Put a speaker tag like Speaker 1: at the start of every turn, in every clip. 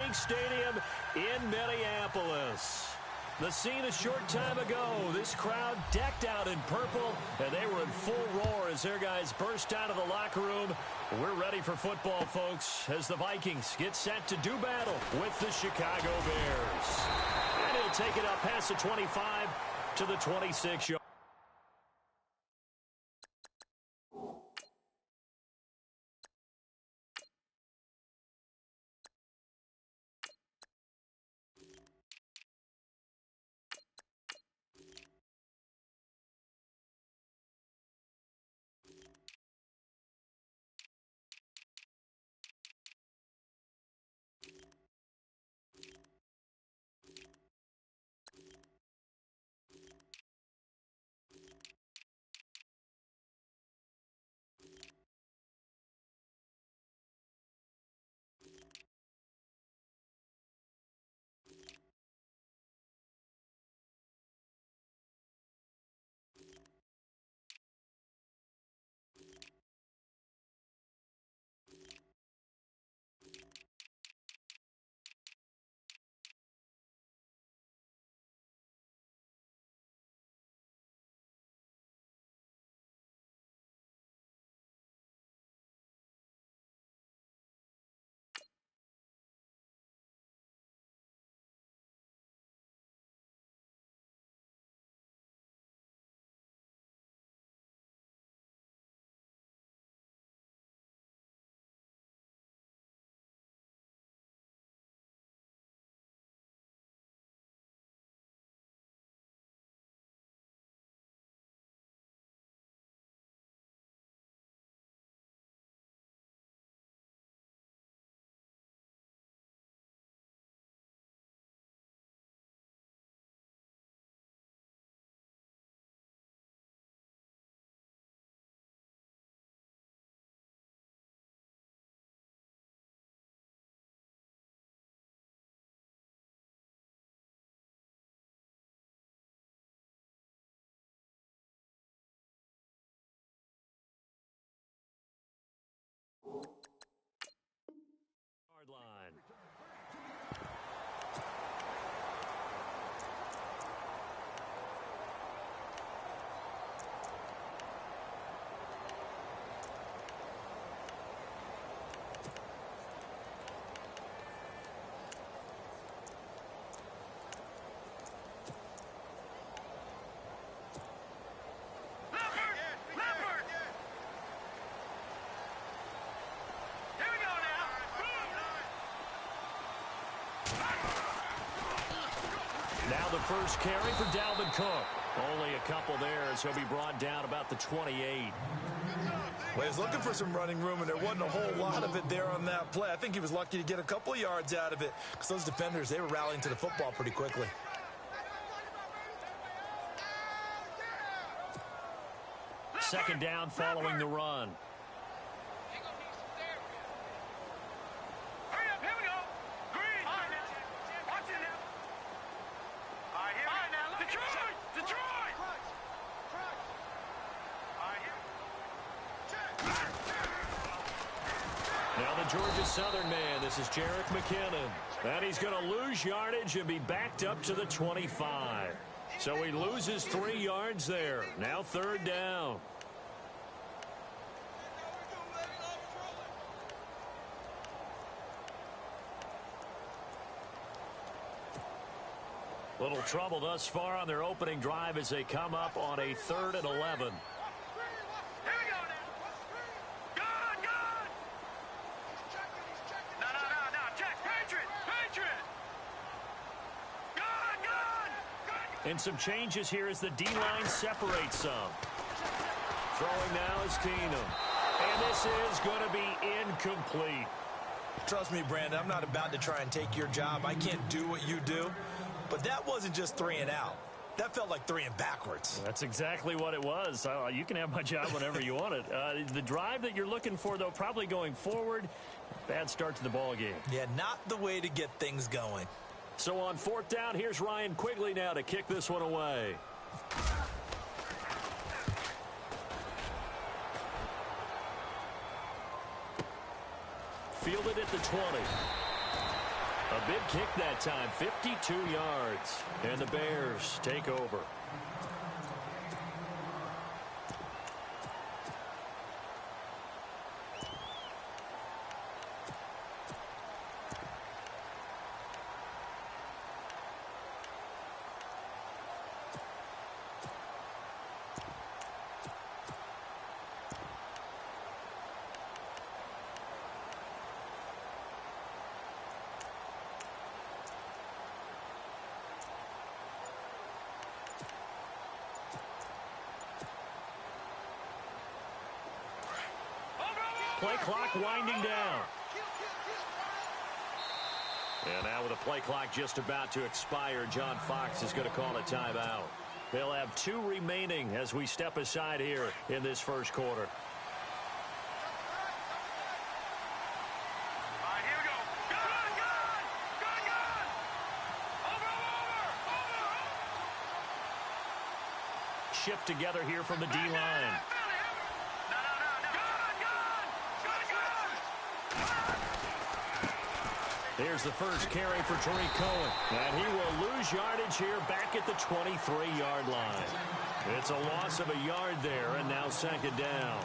Speaker 1: Bank Stadium in Minneapolis. The scene a short time ago, this crowd decked out in purple, and they were in full roar as their guys burst out of the locker room. We're ready for football, folks, as the Vikings get set to do battle with the Chicago Bears. And he'll take it up past the 25 to the 26-yard. Line. Now the first carry for Dalvin Cook. Only a couple there as he'll be brought down about the 28.
Speaker 2: Well, he's looking for some running room, and there wasn't a whole lot of it there on that play. I think he was lucky to get a couple of yards out of it because those defenders, they were rallying to the football pretty quickly.
Speaker 1: Second down following the run. Georgia Southern man, this is Jerick McKinnon. And he's going to lose yardage and be backed up to the 25. So he loses 3 yards there. Now third down. Little trouble thus far on their opening drive as they come up on a 3rd and 11. And some changes here as the D-line separates some. Throwing now is Keenum. And this is going to be incomplete.
Speaker 2: Trust me, Brandon, I'm not about to try and take your job. I can't do what you do. But that wasn't just 3 and out. That felt like 3 and backwards.
Speaker 1: That's exactly what it was. You can have my job whenever you want it. The drive that you're looking for, though, probably going forward. Bad start to the ball game.
Speaker 2: Yeah, not the way to get things going.
Speaker 1: So on 4th down, here's Ryan Quigley now to kick this one away. Fielded at the 20. A big kick that time, 52 yards. And the Bears take over. Play clock winding down. And now with the play clock just about to expire, John Fox is going to call a timeout. They'll have 2 remaining as we step aside here in this first quarter. Shift together here from the D-line. Here's the first carry for Tariq Cohen. And he will lose yardage here back at the 23-yard line. It's a loss of a yard there, and now second down.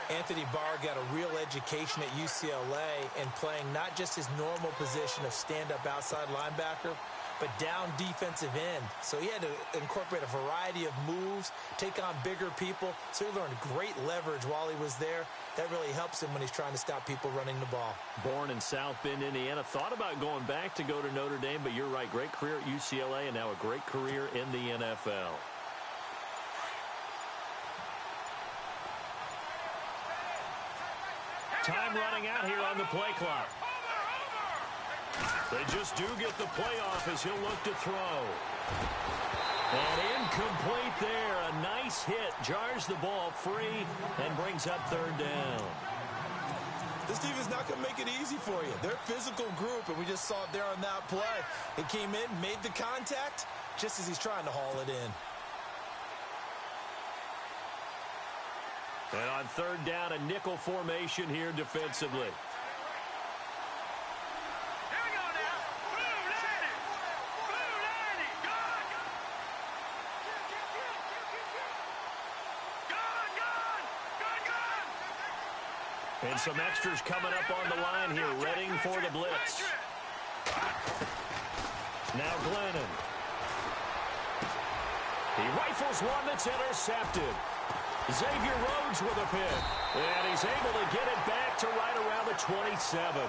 Speaker 3: Anthony Barr got a real education at UCLA in playing not just his normal position of stand-up outside linebacker, but down defensive end. So he had to incorporate a variety of moves, take on bigger people. So he learned great leverage while he was there. That really helps him when he's trying to stop people running the ball.
Speaker 1: Born in South Bend, Indiana. Thought about going back to go to Notre Dame, but you're right. Great career at UCLA and now a great career in the NFL. Time running out here on the play clock. They just do get the playoff as he'll look to throw. And incomplete there. A nice hit. Jars the ball free and brings up third down.
Speaker 2: This team is not going to make it easy for you. They're a physical group, and we just saw it there on that play. He came in, made the contact, just as he's trying to haul it in.
Speaker 1: And on third down, a nickel formation here defensively. And some extras coming up on the line here, readying for the blitz. Now Glennon. He rifles one that's intercepted. Xavier Rhodes with a pick. And he's able to get it back to right around the 27.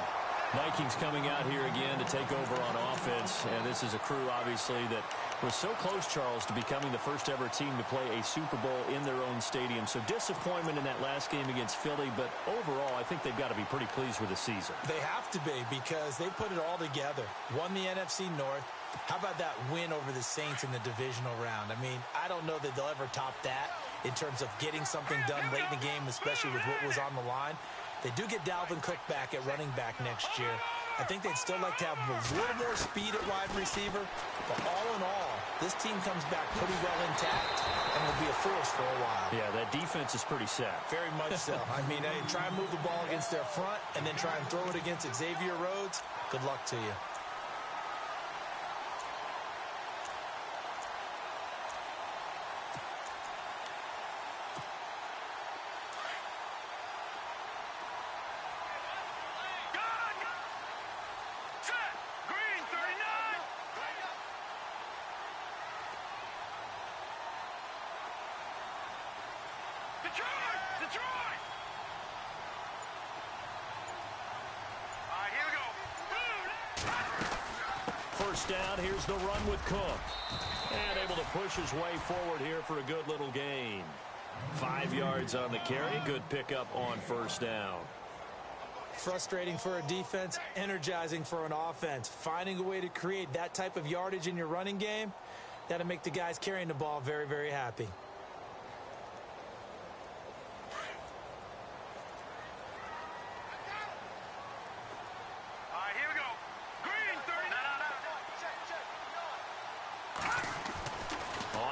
Speaker 1: Vikings coming out here again to take over on offense. And this is a crew, obviously, that was so close, Charles, to becoming the first ever team to play a Super Bowl in their own stadium. So disappointment in that last game against Philly, but overall, I think they've got to be pretty pleased with the season.
Speaker 3: They have to be because they put it all together. Won the NFC North. How about that win over the Saints in the divisional round? I mean, I don't know that they'll ever top that in terms of getting something done late in the game, especially with what was on the line. They do get Dalvin Cook back at running back next year. I think they'd still like to have a little more speed at wide receiver. But all in all, this team comes back pretty well intact and will be a force for a while.
Speaker 1: Yeah, that defense is pretty set.
Speaker 3: Very much so. I mean, try and move the ball against their front and then try and throw it against Xavier Rhodes. Good luck to you.
Speaker 1: First down, here's the run with Cook. And able to push his way forward here for a good little gain. 5 yards on the carry. Good pickup on first down.
Speaker 3: Frustrating for a defense, energizing for an offense. Finding a way to create that type of yardage in your running game, that'll make the guys carrying the ball very, very happy.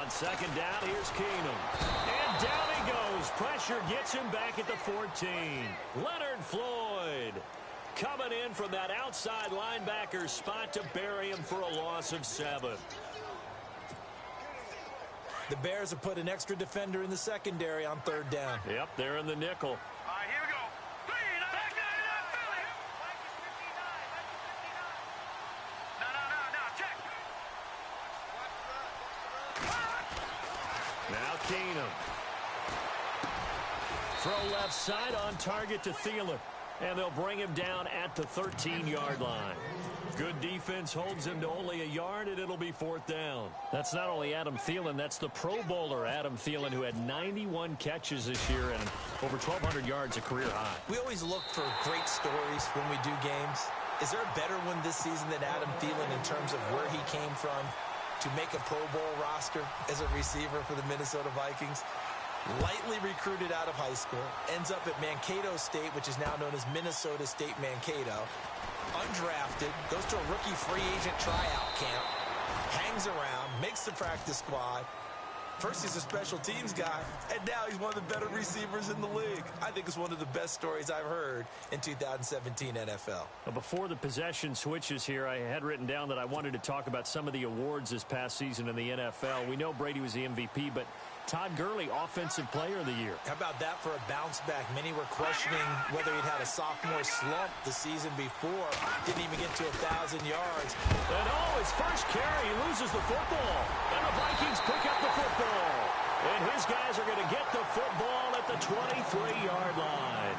Speaker 1: Second down, here's Keenum. And down he goes. Pressure gets him back at the 14. Leonard Floyd. coming in from that outside linebacker spot to bury him for a loss of 7.
Speaker 3: The Bears have put an extra defender in the secondary on 3rd down.
Speaker 1: Yep, they're in the nickel.
Speaker 4: All right, here we go. 3, back 99, Philly. No, check.
Speaker 1: Now Keenum. Throw left side on target to Thielen. And they'll bring him down at the 13-yard line. Good defense holds him to only a yard, and it'll be 4th down. That's not only Adam Thielen, that's the Pro Bowler Adam Thielen, who had 91 catches this year and over 1,200 yards, a career high.
Speaker 3: We always look for great stories when we do games. Is there a better one this season than Adam Thielen in terms of where he came from to make a Pro Bowl roster as a receiver for the Minnesota Vikings? Lightly recruited out of high school, ends up at Mankato State, which is now known as Minnesota State Mankato. Undrafted, goes to a rookie free agent tryout camp, hangs around, makes the practice squad. First he's a special teams guy, and now he's one of the better receivers in the league. I think it's one of the best stories I've heard in 2017 NFL.
Speaker 1: Now, before the possession switches here, I had written down that I wanted to talk about some of the awards this past season in the NFL. We know Brady was the MVP, but Todd Gurley, Offensive Player of the Year.
Speaker 3: How about that for a bounce back? Many were questioning whether he'd had a sophomore slump the season before. Didn't even get to 1,000 yards.
Speaker 1: And his first carry, he loses the football. And the Vikings pick up the football. And his guys are going to get the football at the 23-yard line.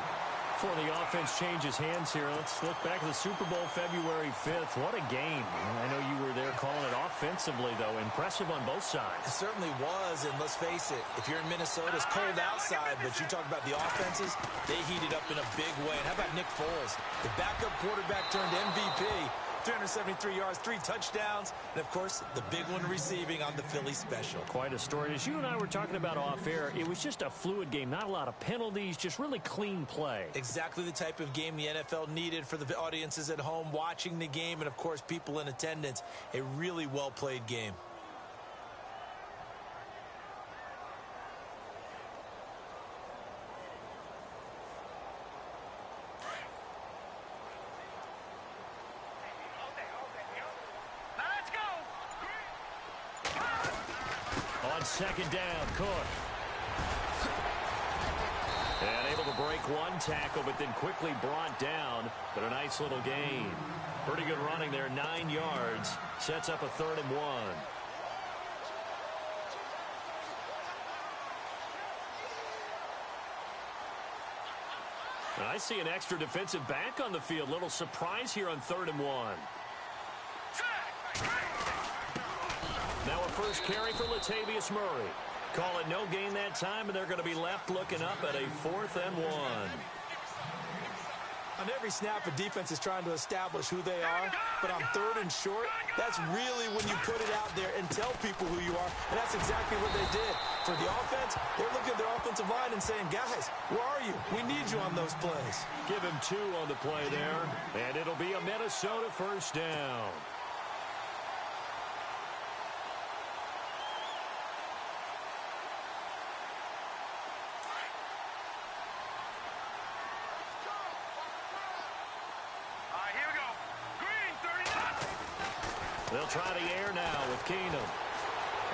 Speaker 1: Before the offense changes hands here, let's look back at the Super Bowl February 5th. What a game. I know you were there calling it offensively, though. Impressive on both sides.
Speaker 3: It certainly was, and let's face it, if you're in Minnesota, it's cold outside, but you talk about the offenses, they heated up in a big way. And how about Nick Foles, the backup quarterback turned MVP, 373 yards, 3 touchdowns, and, of course, the big one receiving on the Philly special.
Speaker 1: Quite a story. As you and I were talking about off air, it was just a fluid game, not a lot of penalties, just really clean play.
Speaker 3: Exactly the type of game the NFL needed for the audiences at home watching the game and, of course, people in attendance. A really well-played game.
Speaker 1: On 2nd down, Cook. And able to break one tackle, but then quickly brought down. But a nice little gain. Pretty good running there, 9 yards. Sets up a 3rd and 1. And I see an extra defensive back on the field. Little surprise here on 3rd and 1. Now a first carry for Latavius Murray. Call it no gain that time, and they're going to be left looking up at a 4th and 1.
Speaker 3: On every snap, a defense is trying to establish who they are, but on 3rd and short, that's really when you put it out there and tell people who you are, and that's exactly what they did. For the offense, they're looking at their offensive line and saying, guys, where are you? We need you on those plays.
Speaker 1: Give him 2 on the play there, and it'll be a Minnesota first down. They'll try the air now with Keenum.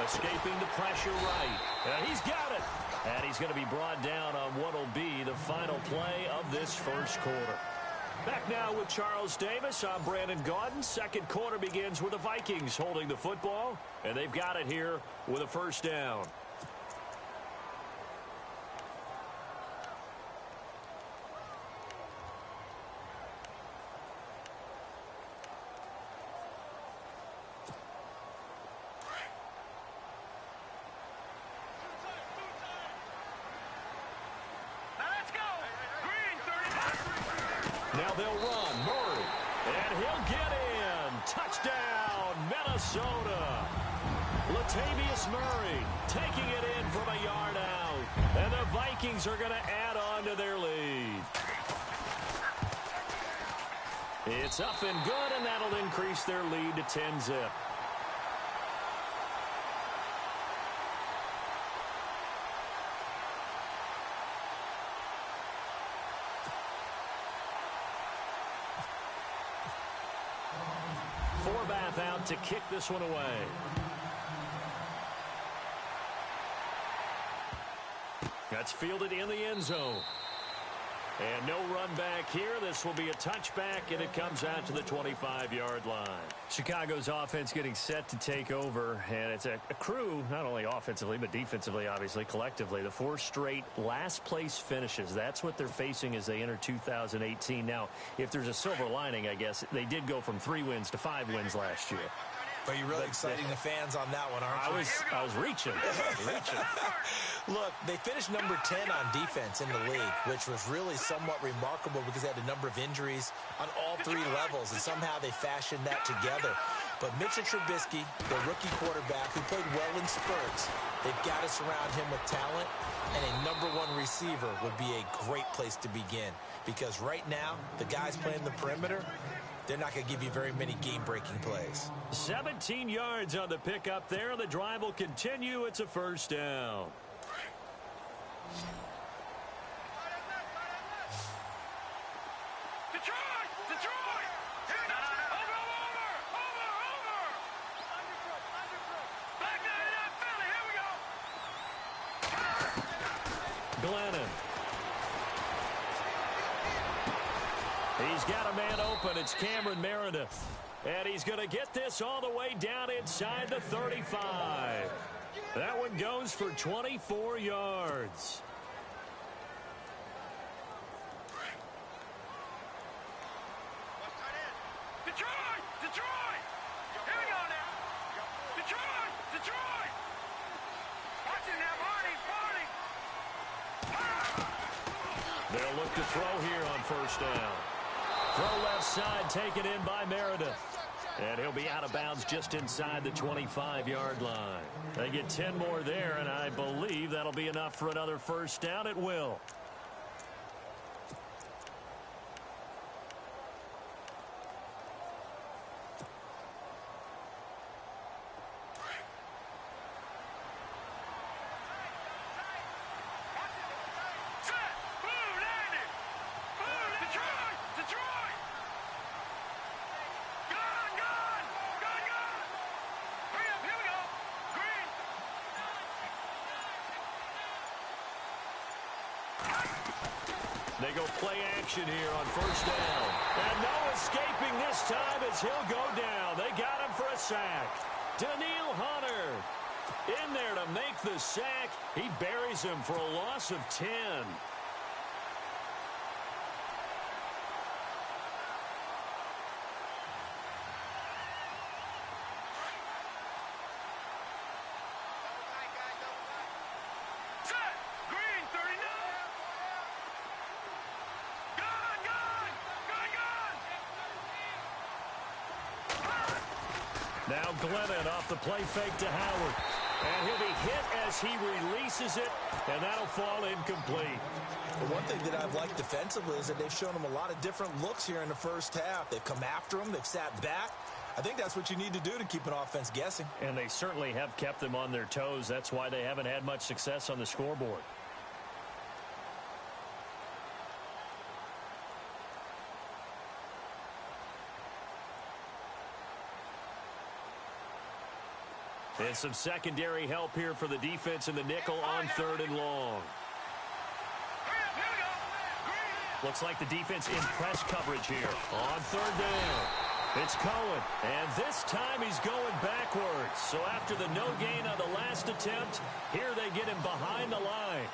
Speaker 1: Escaping the pressure right. And he's got it. And he's going to be brought down on what will be the final play of this first quarter. Back now with Charles Davis. I'm Brandon Gaudin. Second quarter begins with the Vikings holding the football. And they've got it here with a first down. Now they'll run. Murray. And he'll get in. Touchdown, Minnesota. Latavius Murray taking it in from a yard out. And the Vikings are going to add on to their lead. It's up and good, and that'll increase their lead to 10-zip. Smith out to kick this one away. That's fielded in the end zone. And no run back here. This will be a touchback, and it comes out to the 25-yard line. Chicago's offense getting set to take over, and it's a crew, not only offensively, but defensively, obviously, collectively. The 4 straight last-place finishes. That's what they're facing as they enter 2018. Now, if there's a silver lining, I guess, they did go from 3 wins to 5 wins last year.
Speaker 3: But you're really exciting the fans on that one, aren't you?
Speaker 1: I was reaching.
Speaker 3: Look, they finished number 10 on defense in the league, which was really somewhat remarkable because they had a number of injuries on all 3 levels, and somehow they fashioned that together. But Mitchell Trubisky, the rookie quarterback who played well in spurts, they've got to surround him with talent, and a number 1 receiver would be a great place to begin because right now, the guys playing the perimeter, they're not going to give you very many game-breaking plays.
Speaker 1: 17 yards on the pickup there. The drive will continue. It's a first down.
Speaker 4: Detroit! Detroit! Over! Back 99 Philly, here we go!
Speaker 1: Glennon. He's got a man open. It's Cameron Meredith. And he's going to get this all the way down inside the 35. That one goes for 24 yards.
Speaker 4: Detroit! Detroit! Here we go now! Detroit! Detroit! Watch it now, Barney!
Speaker 1: They'll look to throw here on first down. Throw left side, taken in by Meredith. And he'll be out of bounds just inside the 25-yard line. They get 10 more there, and I believe that'll be enough for another first down. It will. They go play action here on first down. And no escaping this time as he'll go down. They got him for a sack. Daniil Hunter in there to make the sack. He buries him for a loss of 10. Now Glennon off the play fake to Howard. And he'll be hit as he releases it, and that'll fall incomplete.
Speaker 3: The one thing that I've liked defensively is that they've shown him a lot of different looks here in the first half. They've come after him. They've sat back. I think that's what you need to do to keep an offense guessing.
Speaker 1: And they certainly have kept them on their toes. That's why they haven't had much success on the scoreboard. And some secondary help here for the defense in the nickel on 3rd and long. Looks like the defense in press coverage here on 3rd down. It's Cohen, and this time he's going backwards. So after the no gain on the last attempt, here they get him behind the line.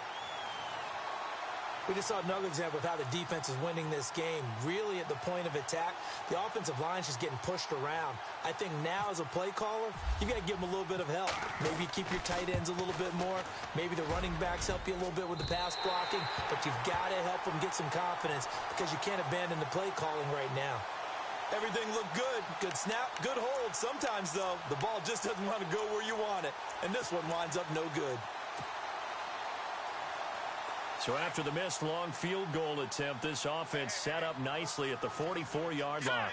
Speaker 3: We just saw another example of how the defense is winning this game. Really at the point of attack, the offensive line's just getting pushed around. I think now as a play caller, you got to give them a little bit of help. Maybe you keep your tight ends a little bit more. Maybe the running backs help you a little bit with the pass blocking. But you've got to help them get some confidence because you can't abandon the play calling right now.
Speaker 2: Everything looked good. Good snap, good hold. Sometimes, though, the ball just doesn't want to go where you want it. And this one winds up no good.
Speaker 1: So after the missed long field goal attempt, this offense set up nicely at the 44-yard line.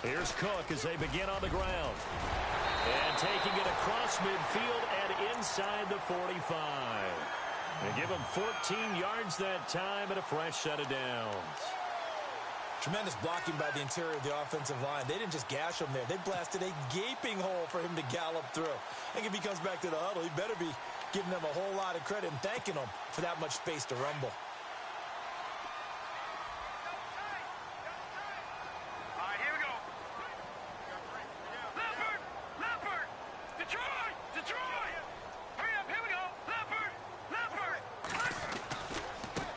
Speaker 1: Here's Cook as they begin on the ground. And taking it across midfield and inside the 45. And give him 14 yards that time and a fresh set of downs.
Speaker 3: Tremendous blocking by the interior of the offensive line. They didn't just gash him there. They blasted a gaping hole for him to gallop through. I think if he comes back to the huddle, he better be giving them a whole lot of credit and thanking them for that much space to rumble.
Speaker 4: All right, here we go. Leopard! Leopard! Detroit! Detroit! Hurry up, here we go. Leopard! Leopard!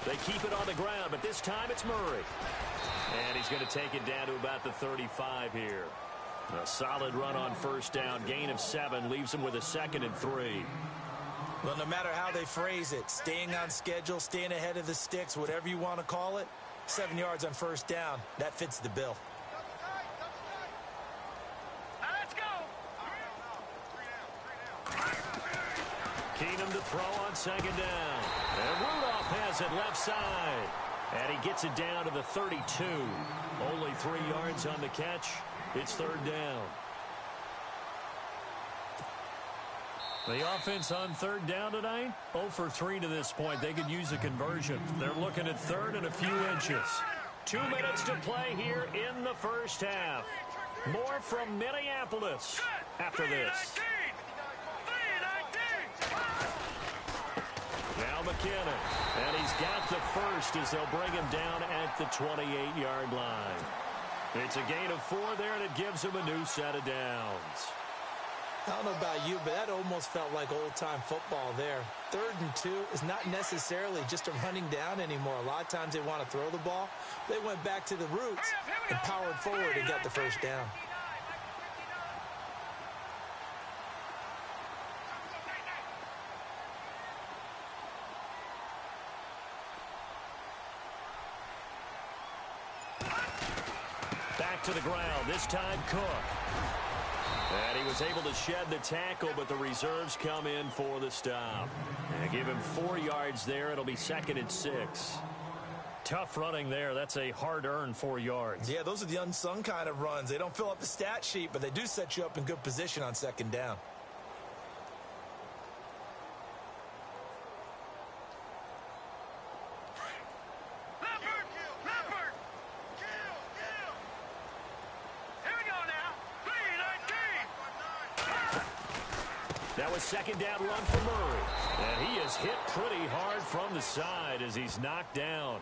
Speaker 1: They keep it on the ground, but this time it's Murray. And he's going to take it down to about the 35 here. A solid run on first down. Gain of 7 leaves him with a 2nd and 3.
Speaker 3: Well, no matter how they phrase it, staying on schedule, staying ahead of the sticks, whatever you want to call it, 7 yards on first down, that fits the bill.
Speaker 4: Let's go!
Speaker 1: Keenum to throw on 2nd down. And Rudolph has it left side. And he gets it down to the 32. Only 3 yards on the catch. It's 3rd down. The offense on 3rd down tonight, 0 for 3 to this point. They could use a conversion. They're looking at 3rd and a few inches. 2 minutes to play here in the first half. More from Minneapolis after this. Now McKinnon, and he's got the first as they'll bring him down at the 28-yard line. It's a gain of 4 there, and it gives him a new set of downs.
Speaker 3: I don't know about you, but that almost felt like old-time football there. 3rd and 2 is not necessarily just a running down anymore. A lot of times they want to throw the ball. They went back to the roots and powered forward and got the first down.
Speaker 1: Back to the ground, this time Cook. And he was able to shed the tackle, but the reserves come in for the stop. And give him 4 yards there. It'll be 2nd and 6. Tough running there. That's a hard-earned 4 yards.
Speaker 3: Yeah, those are the unsung kind of runs. They don't fill up the stat sheet, but they do set you up in good position on 2nd down.
Speaker 1: That was 2nd down run for Murray. And he is hit pretty hard from the side as he's knocked down.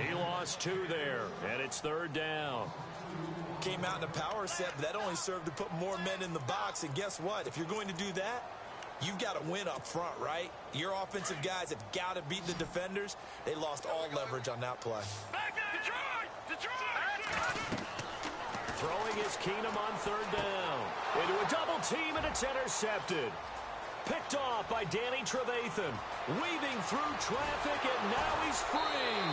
Speaker 1: He lost 2 there, and it's 3rd down.
Speaker 3: Came out in a power set, but that only served to put more men in the box. And guess what? If you're going to do that, you've got to win up front, right? Your offensive guys have got to beat the defenders. They lost all leverage on that play.
Speaker 4: Detroit! Detroit!
Speaker 1: Throwing is Keenum on 3rd down. Into a double team, and it's intercepted. Picked off by Danny Trevathan. Weaving through traffic, and now he's free.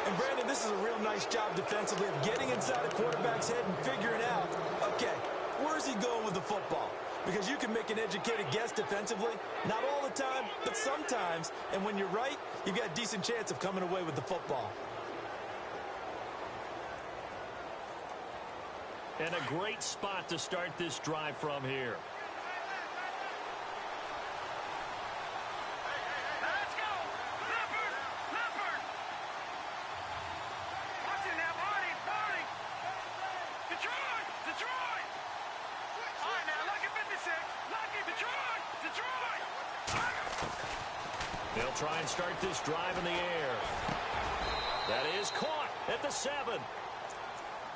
Speaker 3: And Brandon, this is a real nice job defensively of getting inside a quarterback's head and figuring out, okay, where's he going with the football? Because you can make an educated guess defensively, not all the time, but sometimes. And when you're right, you've got a decent chance of coming away with the football.
Speaker 1: And a great spot to start this drive from here.
Speaker 4: Let's go! Leopard! Leopard! Watch it now, Barney! Barney! Detroit! Detroit! All right, now, lucky 56. Lucky Detroit! Detroit!
Speaker 1: They'll try and start this drive in the air. That is caught at the 7.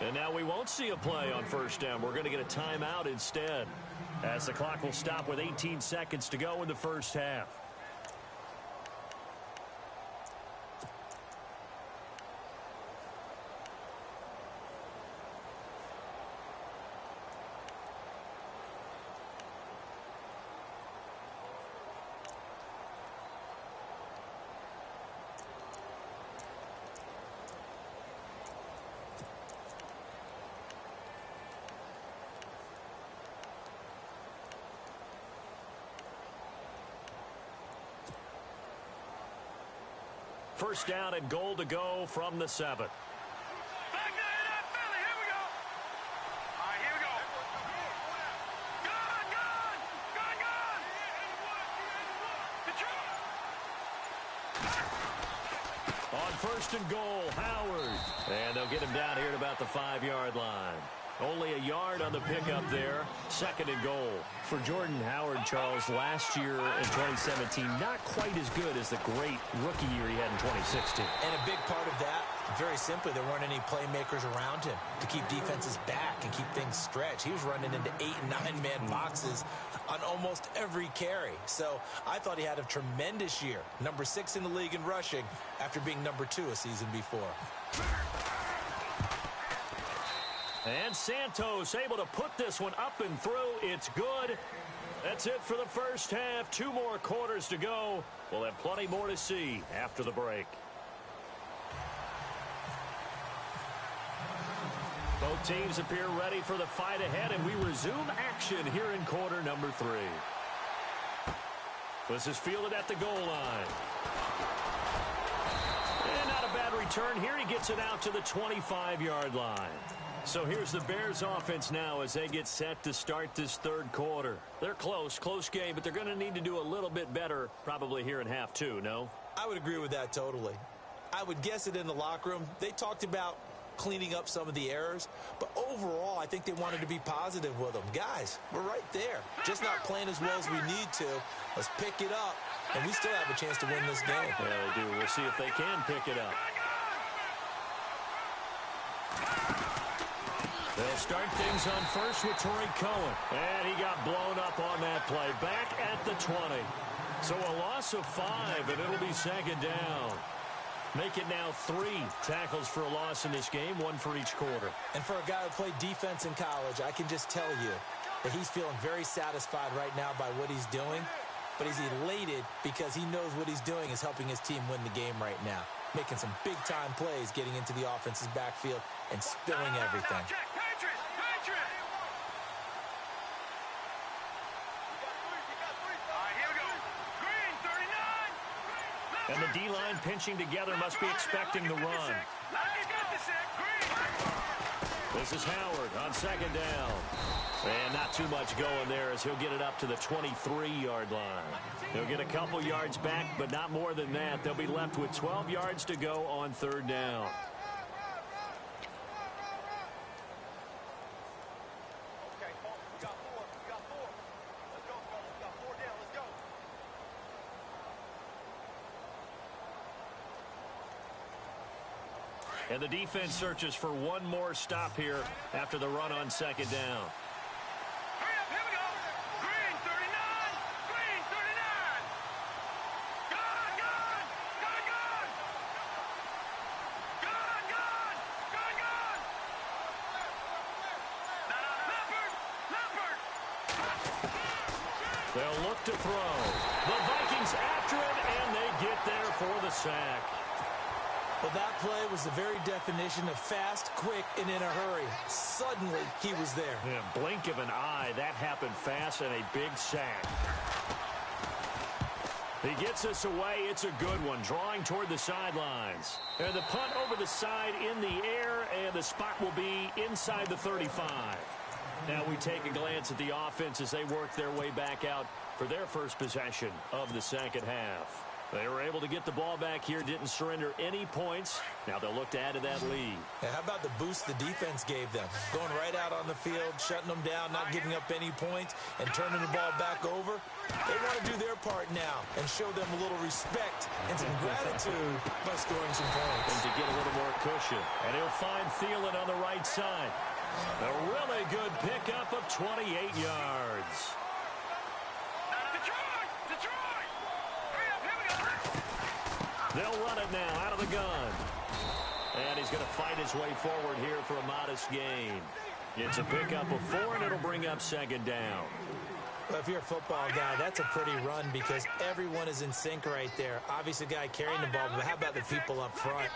Speaker 1: And now we won't see a play on first down. We're going to get a timeout instead, as the clock will stop with 18 seconds to go in the first half. First down and goal to go from the 7.
Speaker 4: Back to that Philly. Here we go. All right, here we go. Gone, gone, gone, gone. Detroit,
Speaker 1: first and goal, Howard. And they'll get him down here at about the 5-yard line. Only a yard on the pickup there. Second and goal. For Jordan Howard, Charles, last year in 2017, not quite as good as the great rookie year he had in 2016.
Speaker 3: And a big part of that, very simply, there weren't any playmakers around him to keep defenses back and keep things stretched. He was running into 8- and 9-man boxes on almost every carry. So I thought he had a tremendous year. Number 6 in the league in rushing after being number 2 a season before.
Speaker 1: And Santos able to put this one up and through. It's good. That's it for the first half. 2 more quarters to go. We'll have plenty more to see after the break. Both teams appear ready for the fight ahead, and we resume action here in quarter number 3. This is fielded at the goal line. And not a bad return here. He gets it out to the 25-yard line. So here's the Bears offense now as they get set to start this third quarter. They're close game, but they're going to need to do a little bit better probably here in half 2, no?
Speaker 3: I would agree with that totally. I would guess it in the locker room. They talked about cleaning up some of the errors, but overall I think they wanted to be positive with them. Guys, we're right there. Just not playing as well as we need to. Let's pick it up, and we still have a chance to win this game.
Speaker 1: Yeah, they do. We'll see if they can pick it up. They'll start things on first with Torrey Cohen. And he got blown up on that play. Back at the 20. So a loss of 5, and it'll be second down. Make it now 3 tackles for a loss in this game, 1 for each quarter.
Speaker 3: And for a guy who played defense in college, I can just tell you that he's feeling very satisfied right now by what he's doing. But he's elated because he knows what he's doing is helping his team win the game right now. Making some big-time plays, getting into the offense's backfield and spilling everything.
Speaker 1: And the D-line pinching together must be expecting the run. This is Howard on second down. And not too much going there as he'll get it up to the 23-yard line. He'll get a couple yards back, but not more than that. They'll be left with 12 yards to go on third down. And the defense searches for one more stop here after the run on second down.
Speaker 4: Hurry up, here we go. Green 39. Green 39. Gun. Leopard.
Speaker 1: They'll look to throw. The Vikings after it, and they get there for the sack.
Speaker 3: Well, that play was the very definition of fast, quick, and in a hurry. Suddenly, he was there.
Speaker 1: Yeah, blink of an eye. That happened fast and a big sack. He gets us away. It's a good one. Drawing toward the sidelines. And the punt over the side in the air, and the spot will be inside the 35. Now we take a glance at the offense as they work their way back out for their first possession of the second half. They were able to get the ball back here, didn't surrender any points. Now they'll look to add to that lead.
Speaker 3: And how about the boost the defense gave them? Going right out on the field, shutting them down, not giving up any points, and turning the ball back over. They want to do their part now and show them a little respect and some gratitude by scoring some points.
Speaker 1: And to get a little more cushion. And he'll find Thielen on the right side. A really good pickup of 28 yards. They'll run it now out of the gun. And he's going to fight his way forward here for a modest gain. It's a pickup of 4, and it'll bring up second down.
Speaker 3: Well, if you're a football guy, that's a pretty run because everyone is in sync right there. Obviously, the guy carrying the ball, but how about the people up front?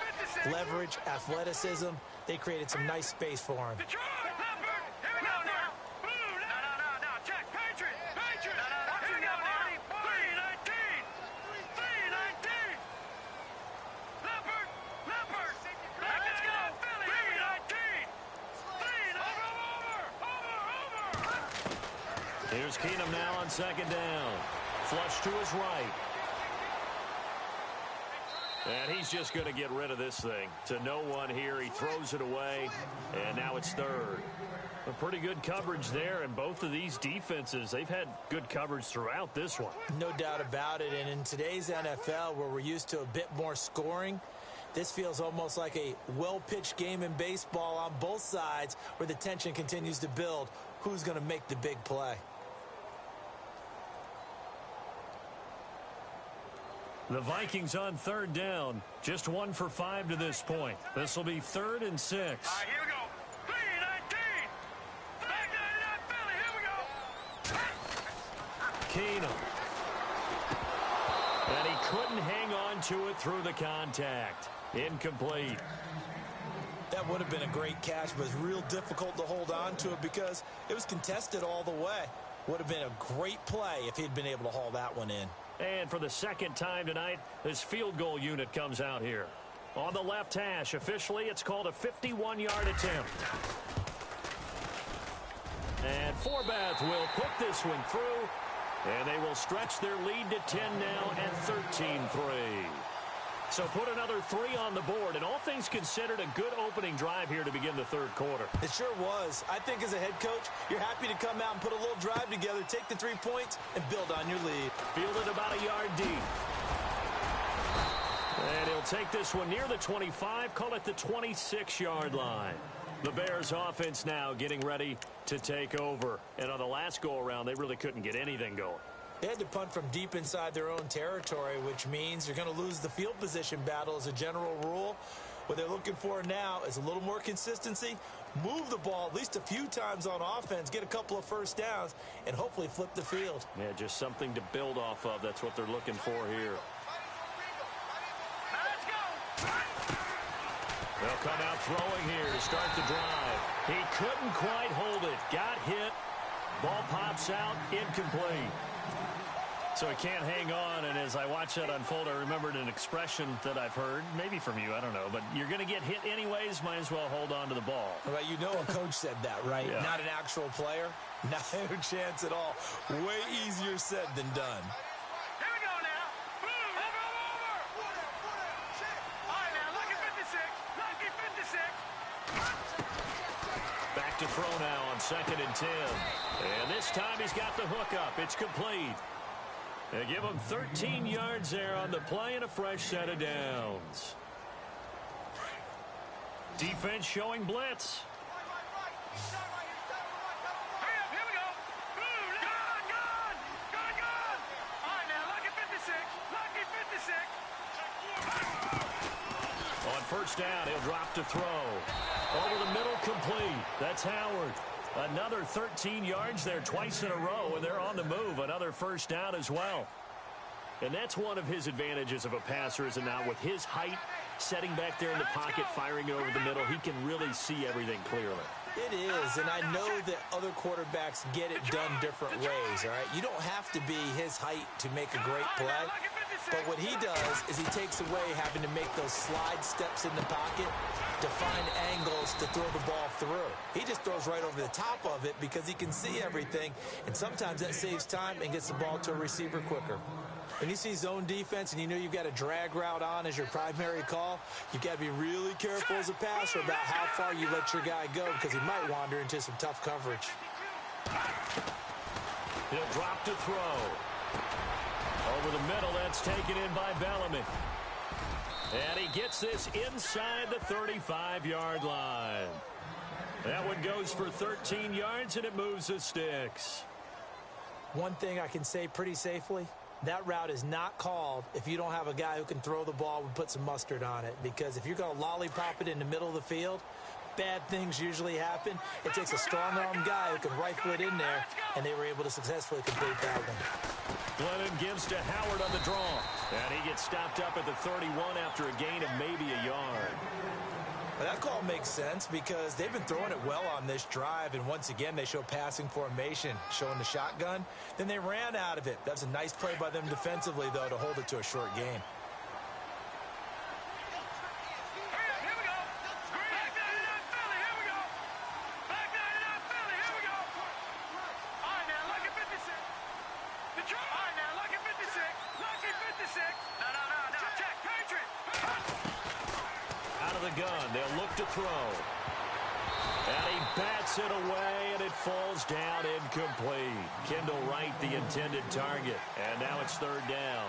Speaker 3: Leverage, athleticism, they created some nice space for him.
Speaker 1: Here's Keenum now on second down. Flush to his right. And he's just going to get rid of this thing. To no one here. He throws it away, and now it's third. A pretty good coverage there, and both of these defenses, they've had good coverage throughout this one.
Speaker 3: No doubt about it, and in today's NFL, where we're used to a bit more scoring, this feels almost like a well-pitched game in baseball on both sides where the tension continues to build. Who's going to make the big play?
Speaker 1: The Vikings on third down. Just 1 for 5 to this point. This will be 3rd and 6.
Speaker 4: All right, here we go. 3-19. Back 99 Philly. Here we go.
Speaker 1: Keenum. And he couldn't hang on to it through the contact. Incomplete.
Speaker 3: That would have been a great catch, but it's real difficult to hold on to it because it was contested all the way. Would have been a great play if he'd been able to haul that one in.
Speaker 1: And for the second time tonight, this field goal unit comes out here. On the left hash, officially, it's called a 51-yard attempt. And Forbath will put this one through, and they will stretch their lead to 10 now at 13-3. So put another 3 on the board, and all things considered, a good opening drive here to begin the third quarter.
Speaker 3: It sure was. I think as a head coach, you're happy to come out and put a little drive together, take the 3 points, and build on your lead.
Speaker 1: Fielded about a yard deep. And he'll take this one near the 25, call it the 26-yard line. The Bears offense now getting ready to take over. And on the last go-around, they really couldn't get anything going.
Speaker 3: They had to punt from deep inside their own territory, which means you're going to lose the field position battle as a general rule. What they're looking for now is a little more consistency, move the ball at least a few times on offense, get a couple of first downs, and hopefully flip the field.
Speaker 1: Yeah, just something to build off of. That's what they're looking for here.
Speaker 4: Let's go.
Speaker 1: They'll come out throwing here to start the drive. He couldn't quite hold it. Got hit. Ball pops out. Incomplete. So he can't hang on, and as I watch that unfold, I remembered an expression that I've heard, maybe from you, I don't know, but you're going to get hit anyways, might as well hold on to the ball.
Speaker 3: Well, you know a coach said that, right?
Speaker 1: Yeah.
Speaker 3: Not an actual player. No chance at all. Way easier said than done.
Speaker 4: Here we go now. Over. All right, now, lucky 56. Lucky 56.
Speaker 1: Back to throw now on 2nd and 10. And this time he's got the hook up. It's complete. They give him 13 yards there on the play and a fresh set of downs. Defense showing blitz.
Speaker 4: Hurry up, here we go. Gone. All right, now, lucky 56. Lucky 56.
Speaker 1: On first down, he'll drop to throw. Over the middle, complete. That's Howard. Another 13 yards there twice in a row, and they're on the move. Another first down as well. And that's one of his advantages of a passer, is it not? With his height, setting back there in the pocket, firing it over the middle, he can really see everything clearly.
Speaker 3: It is, and I know that other quarterbacks get it done different ways, all right? You don't have to be his height to make a great play. But what he does is he takes away having to make those slide steps in the pocket to find angles to throw the ball through. He just throws right over the top of it because he can see everything, and sometimes that saves time and gets the ball to a receiver quicker. When you see zone defense and you know you've got a drag route on as your primary call, you've got to be really careful as a passer about how far you let your guy go because he might wander into some tough coverage.
Speaker 1: He'll drop to throw. Over the middle, that's taken in by Bellamy. And he gets this inside the 35-yard line. That one goes for 13 yards, and it moves the sticks.
Speaker 3: One thing I can say pretty safely, that route is not called if you don't have a guy who can throw the ball and put some mustard on it. Because if you're going to lollipop it in the middle of the field, bad things usually happen. It takes a strong-arm guy who can rifle it in there, and they were able to successfully complete that one.
Speaker 1: Glennon gives to Howard on the draw. And he gets stopped up at the 31 after a gain of maybe a yard.
Speaker 3: Well, that call makes sense because they've been throwing it well on this drive, and once again they show passing formation, showing the shotgun. Then they ran out of it. That's a nice play by them defensively, though, to hold it to a short game.
Speaker 1: gun. They'll look to throw. And he bats it away, and it falls down incomplete. Kendall Wright, the intended target. And now it's third down.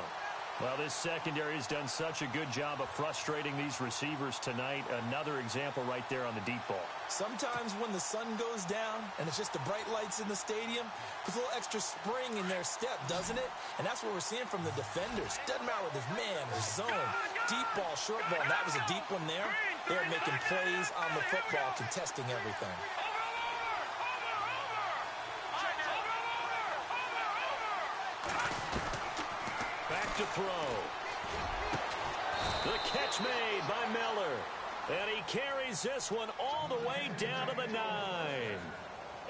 Speaker 1: Well, this secondary has done such a good job of frustrating these receivers tonight. Another example right there on the deep ball.
Speaker 3: Sometimes when the sun goes down and it's just the bright lights in the stadium, puts a little extra spring in their step, doesn't it? And that's what we're seeing from the defenders. Doesn't matter whether it's man or zone, deep ball, short ball. And that was a deep one there. They're making plays on the football, contesting everything.
Speaker 1: Back to throw. The catch made by Miller. And he carries this one all the way down to the 9.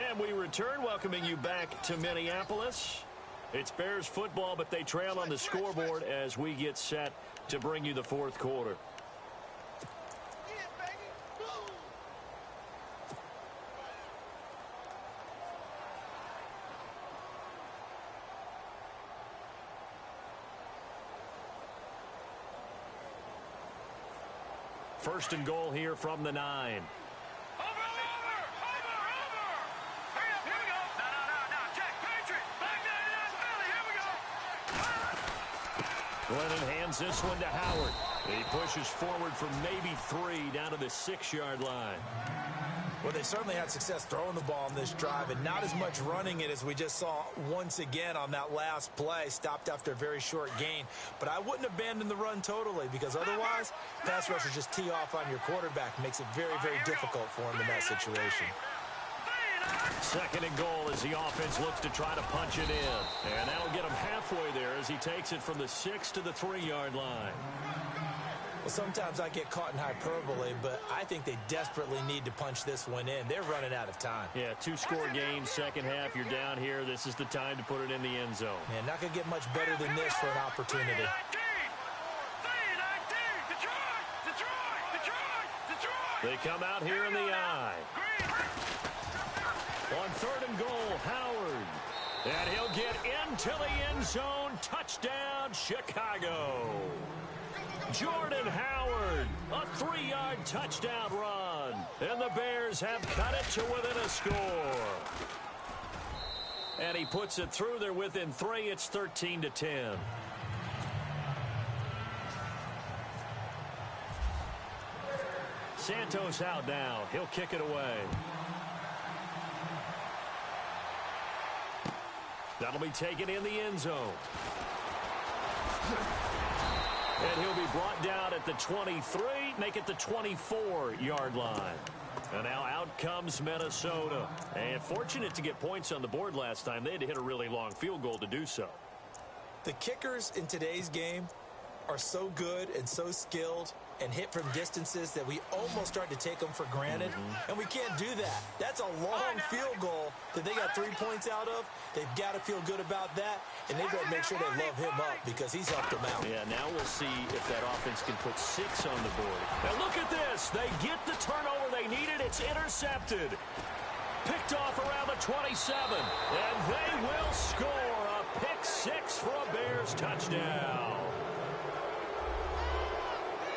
Speaker 1: And we return, welcoming you back to Minneapolis. It's Bears football, but they trail on the scoreboard as we get set to bring you the fourth quarter. First and goal here from the 9.
Speaker 4: Over! Hurry up, here we go. No. Check, Patriot. Back there, Philly. Here we go.
Speaker 1: Lennon hands this one to Howard. He pushes forward from maybe 3 down to the 6-yard line.
Speaker 3: Well, they certainly had success throwing the ball on this drive, and not as much running it as we just saw once again on that last play. Stopped after a very short gain. But I wouldn't abandon the run totally, because otherwise, pass rushers just tee off on your quarterback. Makes it very, very difficult for him in that situation.
Speaker 1: Second and goal as the offense looks to try to punch it in. And that'll get him halfway there as he takes it from the 6 to the 3-yard line.
Speaker 3: Well, sometimes I get caught in hyperbole, but I think they desperately need to punch this one in. They're running out of time.
Speaker 1: Yeah, 2-score game, second half, you're down here. This is the time to put it in the end zone.
Speaker 3: Man, not going to get much better than this for an opportunity.
Speaker 1: They come out here in the eye. On third and goal, Howard. And he'll get into the end zone. Touchdown, Chicago. Jordan Howard, a 3-yard touchdown run. And the Bears have cut it to within a score. And he puts it through. They're within 3. It's 13-10. Santos out now. He'll kick it away. That'll be taken in the end zone. And he'll be brought down at the 23, make it the 24-yard line. And now out comes Minnesota. And fortunate to get points on the board last time. They had to hit a really long field goal to do so.
Speaker 3: The kickers in today's game are so good and so skilled and hit from distances that we almost start to take them for granted. And we can't do that. That's a long field goal that they got 3 points out of. They've got to feel good about that, and they've got to make sure they love him up because he's helped them out.
Speaker 1: Yeah, now we'll see if that offense can put 6 on the board. Now look at this. They get the turnover they needed. It's intercepted. Picked off around the 27, and they will score a pick 6 for a Bears touchdown.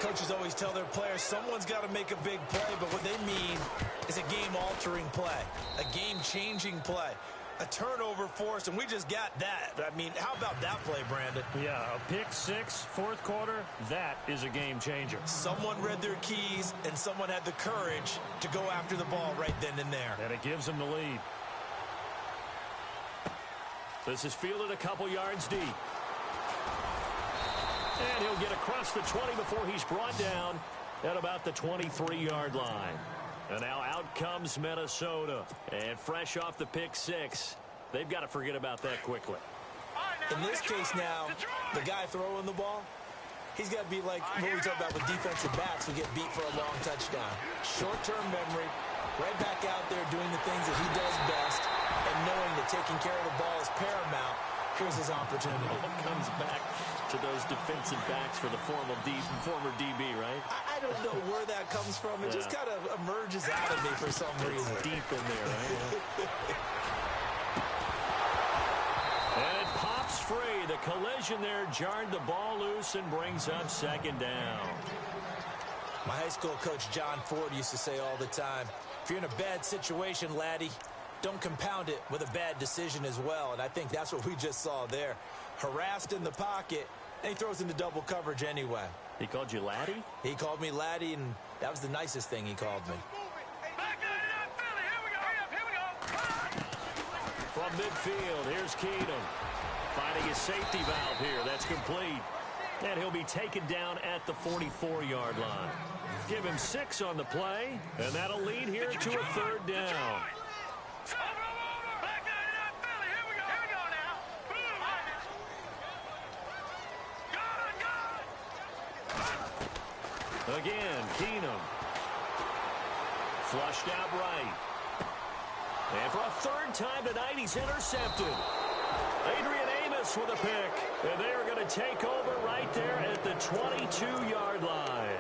Speaker 3: Coaches always tell their players someone's got to make a big play, but what they mean is a game-altering play, a game-changing play, a turnover force, and we just got that. I mean, how about that play, Brandon?
Speaker 1: Yeah, a pick 6, fourth quarter, that is a game changer.
Speaker 3: Someone read their keys, and someone had the courage to go after the ball right then and there.
Speaker 1: And it gives them the lead. This is fielded a couple yards deep. And he'll get across the 20 before he's brought down at about the 23-yard line. And now out comes Minnesota. And fresh off the pick 6, they've got to forget about that quickly.
Speaker 3: In this case now, the guy throwing the ball, he's got to be like what we talk about with defensive backs who get beat for a long touchdown. Short-term memory, right back out there doing the things that he does best, and knowing that taking care of the ball is paramount. Here's his opportunity.
Speaker 1: It comes back to those defensive backs for the former DB, right?
Speaker 3: I don't know where that comes from. It just kind of emerges out of me for some reason.
Speaker 1: It's deep in there, right? And it pops free. The collision there jarred the ball loose and brings up second down.
Speaker 3: My high school coach, John Ford, used to say all the time, if you're in a bad situation, laddie, don't compound it with a bad decision as well. And I think that's what we just saw there. Harassed in the pocket, and he throws into double coverage anyway.
Speaker 1: He called you laddie?
Speaker 3: He called me laddie, and that was the nicest thing he called me.
Speaker 1: From midfield, here's Keenum. Finding his safety valve here. That's complete. And he'll be taken down at the 44-yard line. Give him 6 on the play, and that'll lead here to a 3rd down. Again, Keenum. Flushed out right. And for a 3rd time tonight, he's intercepted. Adrian Amos with a pick. And they are going to take over right there at the 22-yard line.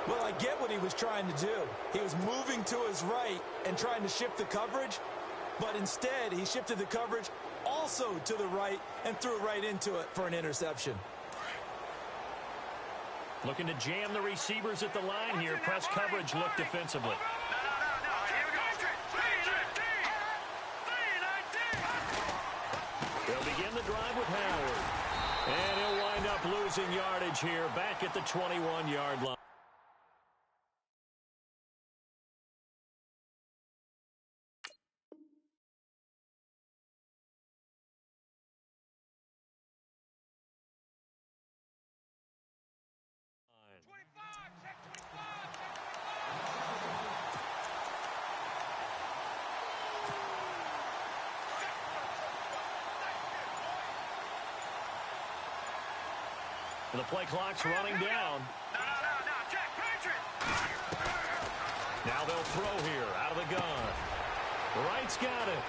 Speaker 3: Well, I get what he was trying to do. He was moving to his right and trying to shift the coverage. But instead, he shifted the coverage also to the right and threw it right into it for an interception.
Speaker 1: Looking to jam the receivers at the line here. Press coverage look defensively. They'll begin the drive with Howard. And he'll wind up losing yardage here back at the 21-yard line. The play clock's running down. Now they'll throw here out of the gun. Wright's got it.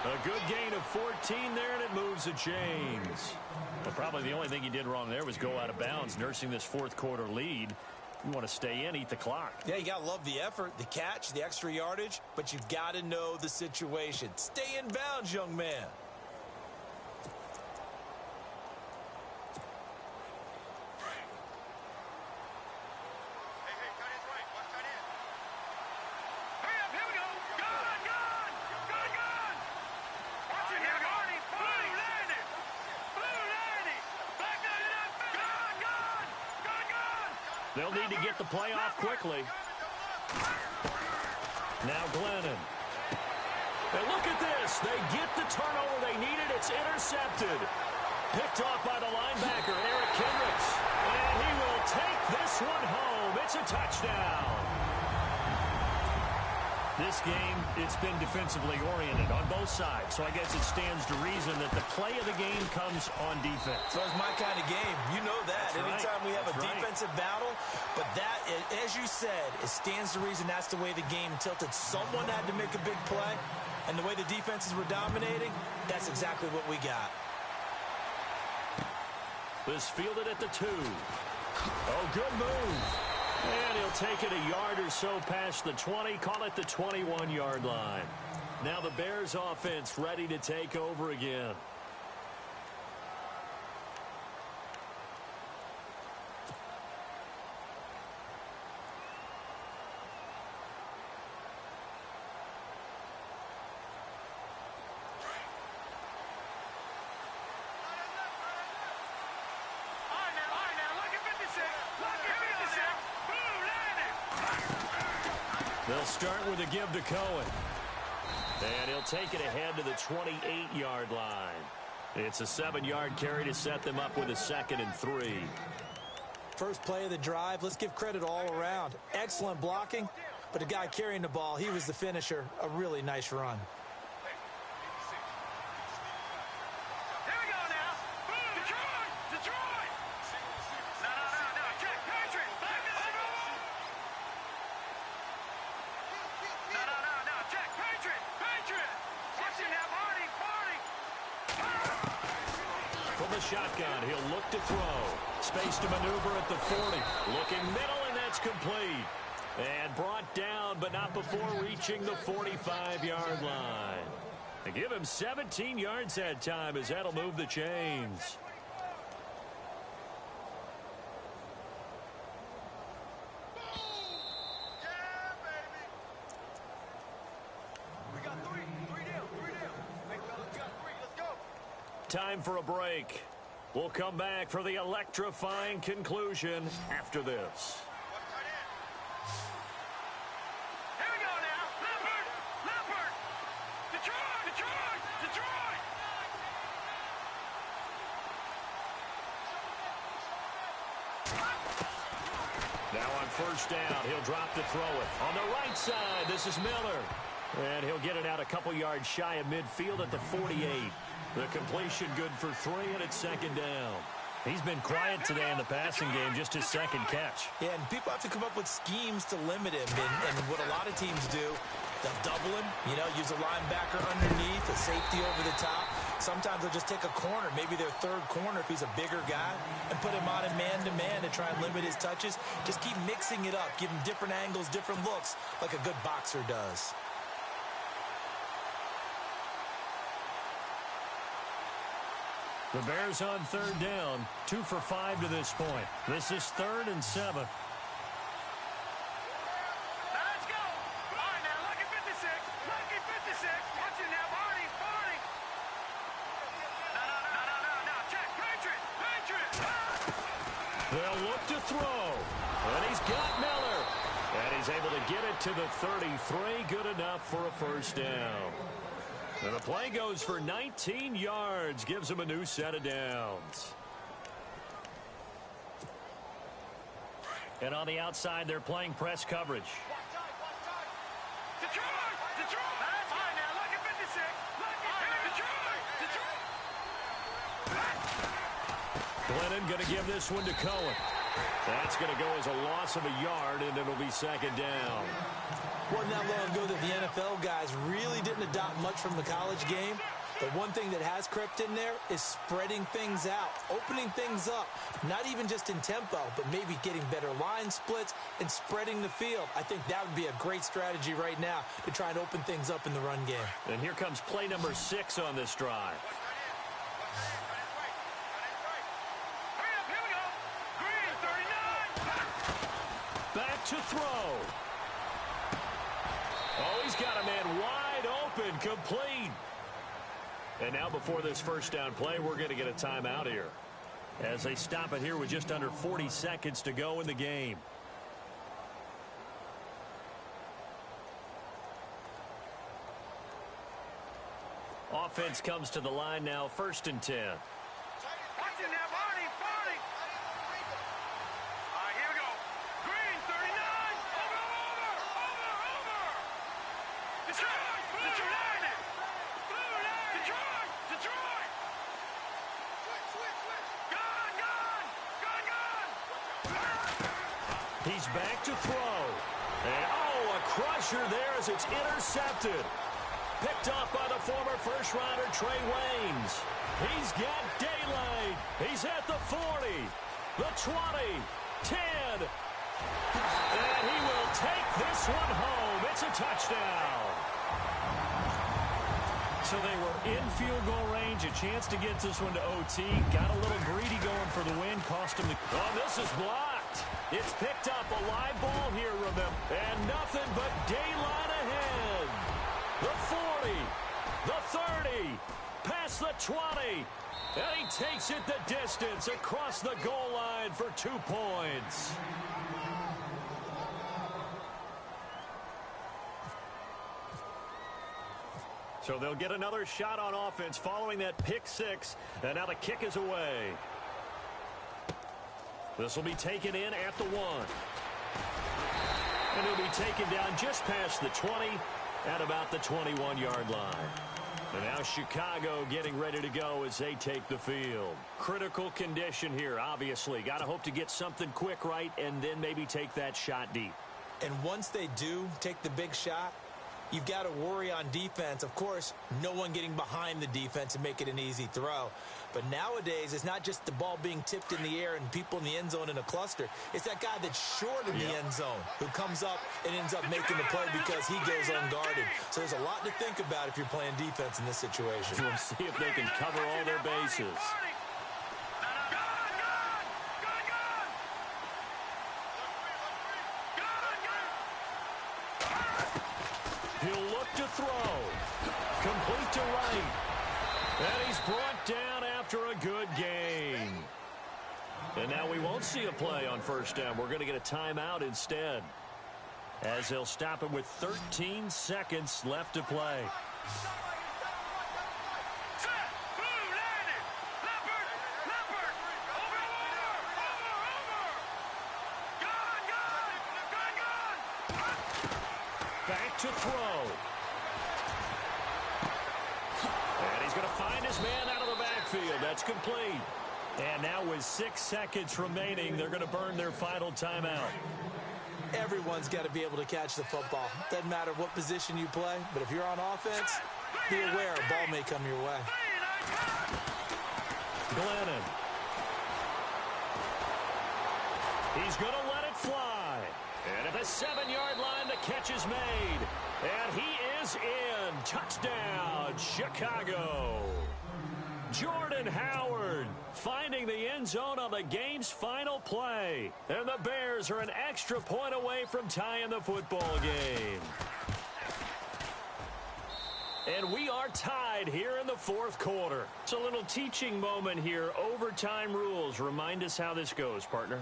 Speaker 1: A good gain of 14 there, and it moves the chains. But probably the only thing he did wrong there was go out of bounds, nursing this 4th quarter lead. You want to stay in, eat the clock.
Speaker 3: Yeah, you got to love the effort, the catch, the extra yardage, but you've got to know the situation. Stay in bounds, young man.
Speaker 1: They'll need to get the play off quickly. Now Glennon. And look at this. They get the turnover they needed. It's intercepted. Picked off by the linebacker, Eric Kendricks. And he will take this one home. It's a touchdown. This game, it's been defensively oriented on both sides. So I guess it stands to reason that the play of the game comes on defense.
Speaker 3: So it's my kind of game. You know that.
Speaker 1: That's
Speaker 3: Anytime
Speaker 1: right.
Speaker 3: we have
Speaker 1: That's
Speaker 3: a
Speaker 1: right.
Speaker 3: defensive battle. But that, as you said, it stands to reason that's the way the game tilted. Someone had to make a big play. And the way the defenses were dominating, that's exactly what we got.
Speaker 1: This fielded at the 2. Oh, good move. And he'll take it a yard or so past the 20, call it the 21-yard line. Now the Bears offense ready to take over again. They'll start with a give to Cohen. And he'll take it ahead to the 28-yard line. It's a 7-yard carry to set them up with a 2nd and 3.
Speaker 3: First play of the drive, let's give credit all around. Excellent blocking, but the guy carrying the ball, he was the finisher. A really nice run.
Speaker 1: Shotgun. He'll look to throw. Space to maneuver at the 40. Looking middle, and that's complete. And brought down, but not before reaching the 45-yard line. They give him 17 yards that time, as that'll move the chains. time for a break. We'll come back for the electrifying conclusion after this.
Speaker 4: Here we go now. Leopard. Detroit.
Speaker 1: Now on first down, he'll drop to throw it. On the right side, this is Miller. And he'll get it out a couple yards shy of midfield at the 48. The completion good for 3, and it's second down. He's been quiet today in the passing game, just his second catch.
Speaker 3: Yeah, and people have to come up with schemes to limit him. And what a lot of teams do, they'll double him, use a linebacker underneath, a safety over the top. Sometimes they'll just take a corner, maybe their third corner if he's a bigger guy, and put him on a man-to-man to try and limit his touches. Just keep mixing it up, give him different angles, different looks, like a good boxer does.
Speaker 1: The Bears on third down, 2 for 5 to this point. This is 3rd and 7.
Speaker 4: Now let's go. All right, now, lucky 56. Watch it now, Barney. No. Check. Patriot.
Speaker 1: They'll look to throw. And he's got Miller. And he's able to get it to the 33. Good enough for a first down. And the play goes for 19 yards. Gives him a new set of downs. And on the outside, they're playing press coverage.
Speaker 4: Detroit. That's fine now. Lucky 56. Detroit.
Speaker 1: Glennon going to give this one to Cohen. That's going to go as a loss of a yard, and it'll be second down.
Speaker 3: Wasn't that long ago that the NFL guys really didn't adopt much from the college game. But one thing that has crept in there is spreading things out, opening things up, not even just in tempo, but maybe getting better line splits and spreading the field. I think that would be a great strategy right now to try and open things up in the run game.
Speaker 1: And here comes play number 6 on this drive.
Speaker 4: Here we go. Green, 39.
Speaker 1: Back to throw. Oh, he's got a man wide open, complete. And now before this first down play, we're going to get a timeout here, as they stop it here with just under 40 seconds to go in the game. Offense comes to the line now, 1st and 10.
Speaker 4: Watch it now, Barney. All right, here we go. Green, 39. Over. Detroit. Gone.
Speaker 1: He's back to throw. And, a crusher there as it's intercepted. Picked off by the former first-rounder Trey Waynes. He's got daylight. He's at the 40, the 20, 10. And he will take this one home. It's a touchdown. So they were in field goal range, a chance to get this one to OT. Got a little greedy going for the win, cost him the... Oh, this is blocked. It's picked up, a live ball here, remember. And nothing but daylight ahead. The 40, the 30, past the 20. And he takes it the distance across the goal line for 2 points. So they'll get another shot on offense following that pick 6. And now the kick is away. This will be taken in at the 1. And it'll be taken down just past the 20 at about the 21-yard line. And now Chicago getting ready to go as they take the field. Critical condition here, obviously. Got to hope to get something quick right and then maybe take that shot deep.
Speaker 3: And once they do take the big shot, you've got to worry on defense. Of course, no one getting behind the defense and make it an easy throw. But nowadays, it's not just the ball being tipped in the air and people in the end zone in a cluster. It's that guy that's short in the end zone who comes up and ends up making the play because he goes unguarded. So there's a lot to think about if you're playing defense in this situation.
Speaker 1: We'll see if they can cover all their bases. He'll look to throw. Complete to right. And he's brought down after a good game. And now we won't see a play on first down. We're going to get a timeout instead, as they'll stop it with 13 seconds left to play. Back to throw. And he's going to find his man out of the backfield. That's complete. And now with 6 seconds remaining, they're going to burn their final timeout.
Speaker 3: Everyone's got to be able to catch the football. Doesn't matter what position you play, but if you're on offense, be aware a ball may come your way.
Speaker 1: Glennon. He's going to let it fly. And at the 7-yard line, the catch is made. And he is in. Touchdown, Chicago. Jordan Howard finding the end zone on the game's final play. And the Bears are an extra point away from tying the football game. And we are tied here in the fourth quarter. It's a little teaching moment here. Overtime rules. Remind us how this goes, partner.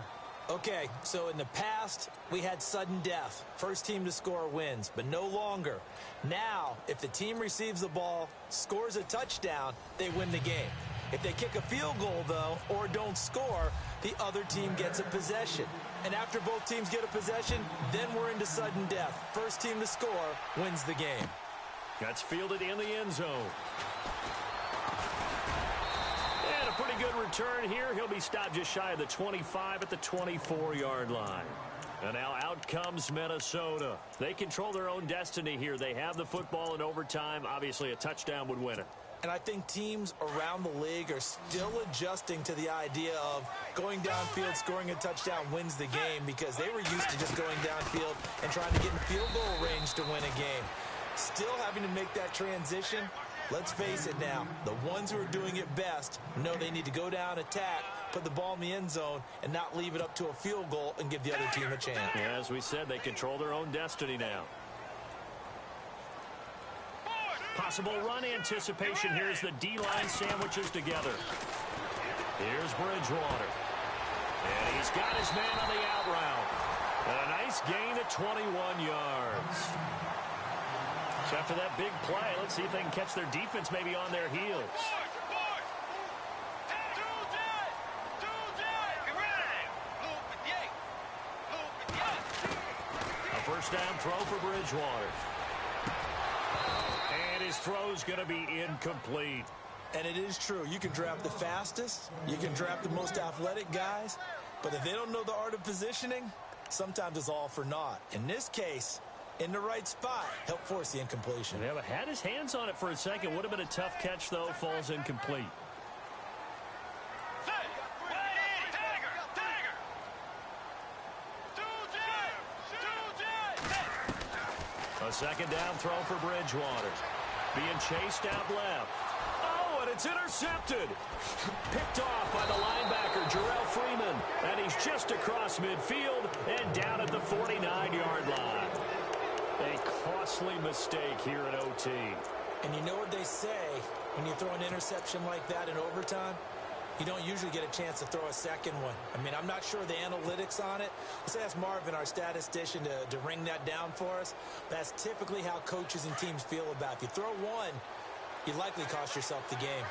Speaker 3: Okay, so in the past, we had sudden death. First team to score wins, but no longer. Now, if the team receives the ball, scores a touchdown, they win the game. If they kick a field goal, though, or don't score, the other team gets a possession. And after both teams get a possession, then we're into sudden death. First team to score wins the game.
Speaker 1: That's fielded in the end zone. And a pretty good return here. He'll be stopped just shy of the 25 at the 24-yard line. And now out comes Minnesota. They control their own destiny here. They have the football in overtime. Obviously, a touchdown would win it.
Speaker 3: And I think teams around the league are still adjusting to the idea of going downfield, scoring a touchdown wins the game, because they were used to just going downfield and trying to get in field goal range to win a game. Still having to make that transition. Let's face it now, the ones who are doing it best know they need to go down, attack, put the ball in the end zone, and not leave it up to a field goal and give the other team a chance.
Speaker 1: Yeah, as we said, they control their own destiny now. Possible run anticipation. Here's the D-line sandwiches together. Here's Bridgewater. And he's got his man on the out route. And a nice gain of 21 yards. So after that big play, let's see if they can catch their defense maybe on their heels. A first down throw for Bridgewater. And his throw's going to be incomplete.
Speaker 3: And it is true. You can draft the fastest. You can draft the most athletic guys. But if they don't know the art of positioning, sometimes it's all for naught. In this case, in the right spot, help force the incompletion.
Speaker 1: Yeah, but had his hands on it for a second. Would have been a tough catch, though. Falls incomplete. A second down throw for Bridgewater. Being chased out left. Oh, and it's intercepted. Picked off by the linebacker, Jarrell Freeman. And he's just across midfield and down at the 49-yard line. A costly mistake here in OT.
Speaker 3: And you know what they say, when you throw an interception like that in overtime, you don't usually get a chance to throw a second one. I mean, I'm not sure the analytics on it. Let's ask Marvin, our statistician, to ring that down for us. That's typically how coaches and teams feel about it. If you throw one, you likely cost yourself the game.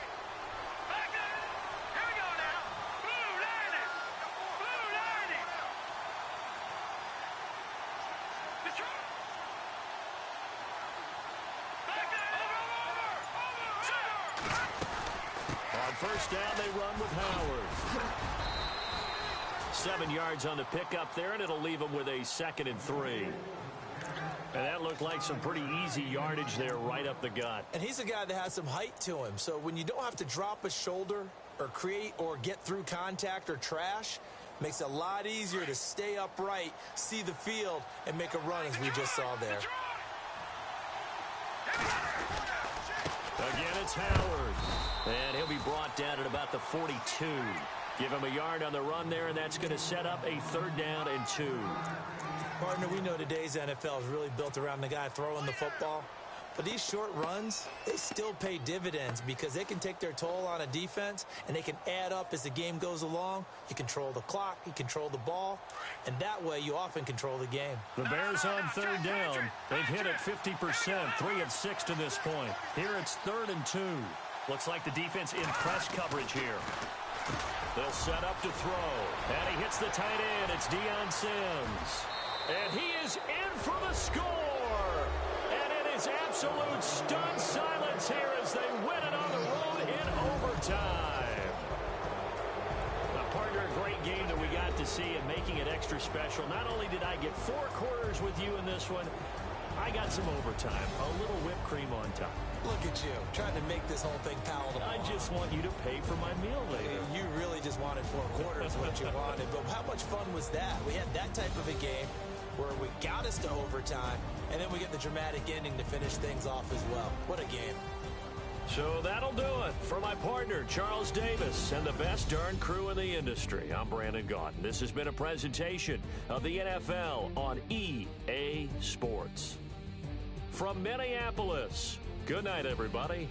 Speaker 1: First down, they run with Howard. 7 yards on the pickup there, and it'll leave them with a 2nd and 3. And that looked like some pretty easy yardage there right up the gut.
Speaker 3: And he's a guy that has some height to him. So when you don't have to drop a shoulder or create or get through contact or trash, makes it a lot easier to stay upright, see the field, and make a run as we just saw there.
Speaker 1: Again, it's Howard. And he'll be brought down at about the 42. Give him a yard on the run there, and that's going to set up a 3rd down and 2.
Speaker 3: Partner, we know today's NFL is really built around the guy throwing the football. But these short runs, they still pay dividends because they can take their toll on a defense, and they can add up as the game goes along. You control the clock, you control the ball, and that way you often control the game.
Speaker 1: The Bears on third down. They've hit it 50%, 3 of 6 to this point. Here it's 3rd and 2. Looks like the defense in press coverage here. They'll set up to throw, and he hits the tight end. It's Deion Sims. And he is in for the score. And it is absolute stunned silence here as they win it on the road in overtime. Now, partner, a great game that we got to see and making it extra special. Not only did I get 4 quarters with you in this one, I got some overtime, a little whipped cream on top.
Speaker 3: Look at you, trying to make this whole thing palatable.
Speaker 1: I just want you to pay for my meal later.
Speaker 3: You really just wanted 4 quarters what you wanted, but how much fun was that? We had that type of a game where we got us to overtime, and then we get the dramatic ending to finish things off as well. What a game.
Speaker 1: So that'll do it for my partner, Charles Davis, and the best darn crew in the industry. I'm Brandon Gaudin. This has been a presentation of the NFL on EA Sports. From Minneapolis, good night, everybody.